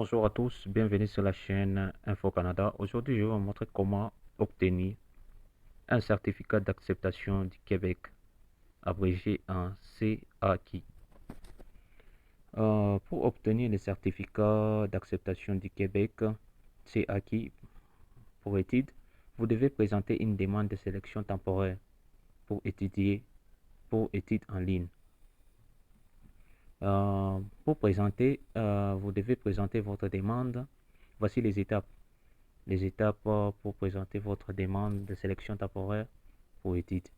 Bonjour à tous, bienvenue sur la chaîne Info Canada. Aujourd'hui, je vais vous montrer comment obtenir un certificat d'acceptation du Québec, abrégé en CAQ. Pour obtenir le certificat d'acceptation du Québec, CAQ pour études, vous devez présenter une demande de sélection temporaire pour étudier pour études en ligne. Vous devez présenter votre demande. Voici les étapes. Les étapes pour présenter votre demande de sélection temporaire pour études.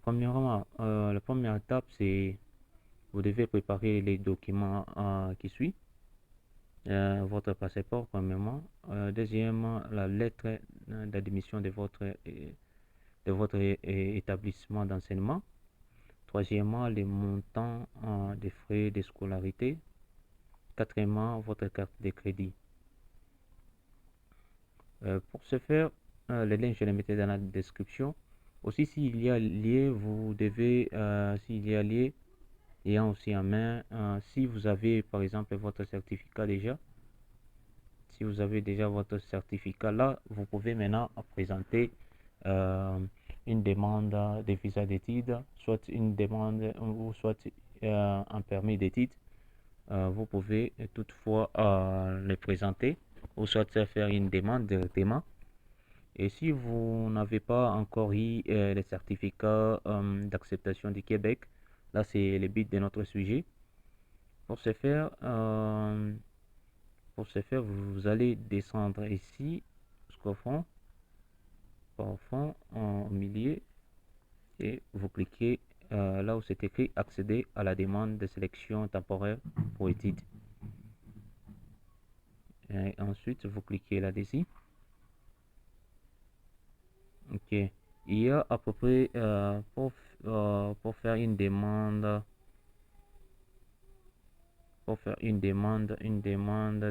Premièrement, la première étape, c'est vous devez préparer les documents qui suivent. Votre passeport, premièrement. Deuxièmement, la lettre d'admission de votre établissement d'enseignement. Troisièmement, les montants des frais de scolarité. Quatrièmement, votre carte de crédit. Pour ce faire, les liens, je les mettrai dans la description. Aussi, s'il y a lié, vous devez, s'il y a lié, ayant aussi en main, si vous avez par exemple votre certificat déjà, si vous avez déjà votre certificat là, vous pouvez maintenant présenter euh, une demande de visa d'études, soit une demande ou soit un permis d'études. Vous pouvez toutefois les présenter ou soit faire une demande directement. Et si vous n'avez pas encore eu le certificat d'acceptation du Québec, là c'est le but de notre sujet. Pour ce faire, euh, vous allez descendre ici jusqu'au fond, au fond, au milieu, et vous cliquez là où c'est écrit accéder à la demande de sélection temporaire pour études. Et ensuite, vous cliquez là-dessus. Ok. Il y a à peu près pour faire une demande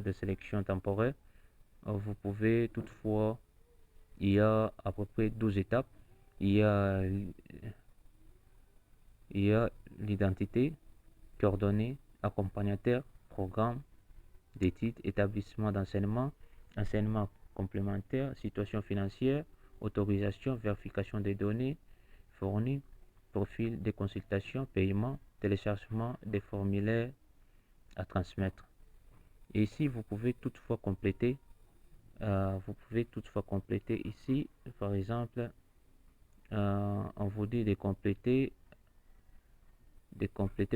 de sélection temporaire, vous pouvez toutefois, il y a à peu près 12 étapes. Il y a, il y a l'identité, coordonnées, accompagnateur, programme d'études, établissement d'enseignement, enseignement complémentaire, situation financière, autorisation, vérification des données fournies, profil de consultation, paiement, téléchargement des formulaires à transmettre. Et ici, vous pouvez toutefois compléter ici, par exemple, on vous dit de compléter,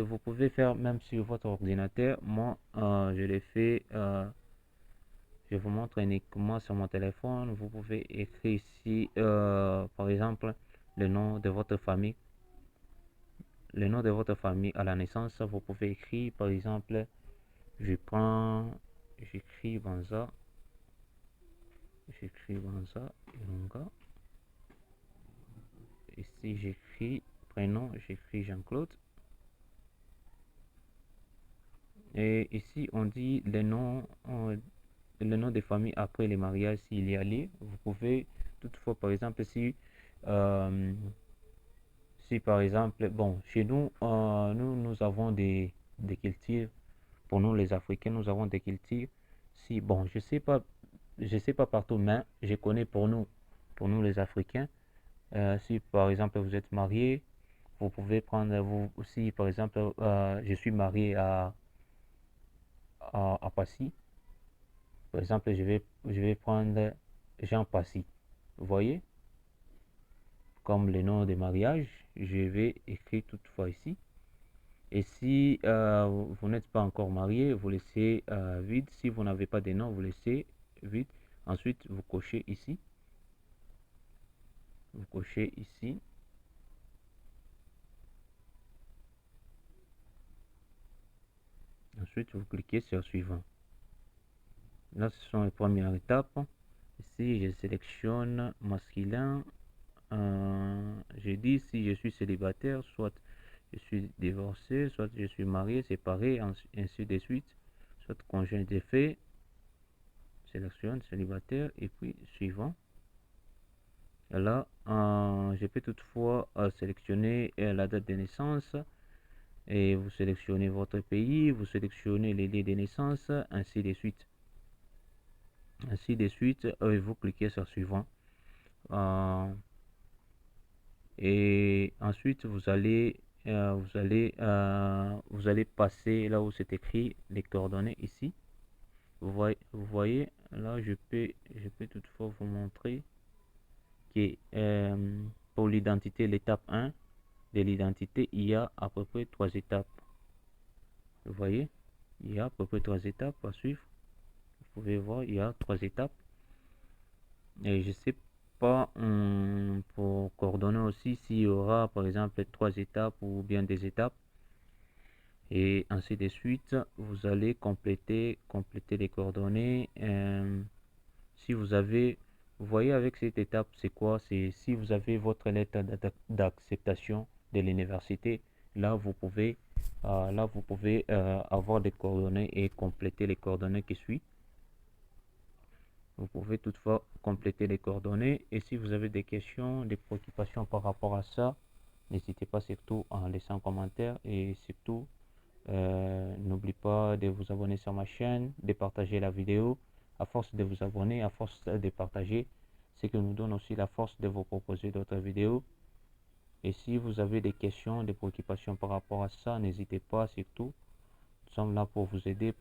vous pouvez faire même sur votre ordinateur. Moi, je l'ai fait, je vous montre uniquement sur mon téléphone. Vous pouvez écrire ici, par exemple, le nom de votre famille, à la naissance. Vous pouvez écrire, par exemple, j'écris Banza, Ilunga. Ici, j'écris prénom, j'écris Jean-Claude. Et ici, on dit le nom de famille après le mariage s'il y a lieu. Vous pouvez toutefois, par exemple, euh, si par exemple, bon, chez nous, nous avons des cultures. Pour nous, les Africains, nous avons des cultures. Si, bon, je sais pas partout, mais je connais pour nous les Africains. Si par exemple vous êtes marié, vous pouvez prendre, vous aussi, par exemple, je suis marié à Passy. Par exemple, je vais prendre Jean Passy. Vous voyez, comme le nom de mariage, je vais écrire toutefois ici. Et si vous n'êtes pas encore marié, vous laissez vide. Si vous n'avez pas de nom, vous laissez vide. Ensuite, vous cochez ici. Vous cochez ici. Ensuite, vous cliquez sur suivant. Là, ce sont les premières étapes. Ici, je sélectionne masculin. Je dis si je suis célibataire, soit je suis divorcé, soit je suis marié, séparé, ainsi de suite. Soit conjoint de fait, sélectionne célibataire et puis suivant. Là, je peux toutefois sélectionner la date de naissance. et vous sélectionnez votre pays, vous sélectionnez les lieux de naissance, ainsi de suite. Ainsi de suite, vous cliquez sur suivant. Et ensuite, vous allez passer là où c'est écrit les coordonnées ici. Vous voyez, là, je peux toutefois vous montrer que pour l'identité, l'étape 1 de l'identité, il y a à peu près 3 étapes. Vous voyez, il y a à peu près 3 étapes à suivre. Vous pouvez voir, il y a 3 étapes. Et je sais pas pour coordonner aussi s'il y aura par exemple 3 étapes ou bien des étapes. Et ainsi de suite, vous allez compléter les coordonnées. Si vous avez, vous voyez avec cette étape, c'est quoi? C'est si vous avez votre lettre d'acceptation de l'université, là vous pouvez avoir des coordonnées et compléter les coordonnées qui suivent. Vous pouvez toutefois compléter les coordonnées et si vous avez des questions, des préoccupations par rapport à ça, n'hésitez pas surtout à en laisser un commentaire et surtout n'oubliez pas de vous abonner sur ma chaîne, de partager la vidéo. À force de vous abonner, à force de partager, ce qui nous donne aussi la force de vous proposer d'autres vidéos. Et si vous avez des questions, des préoccupations par rapport à ça, n'hésitez pas surtout. Nous sommes là pour vous aider,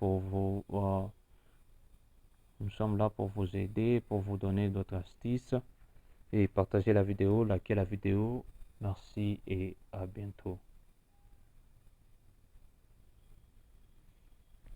nous sommes là pour vous aider, pour vous donner d'autres astuces et partager la vidéo, likez la vidéo. Merci et à bientôt.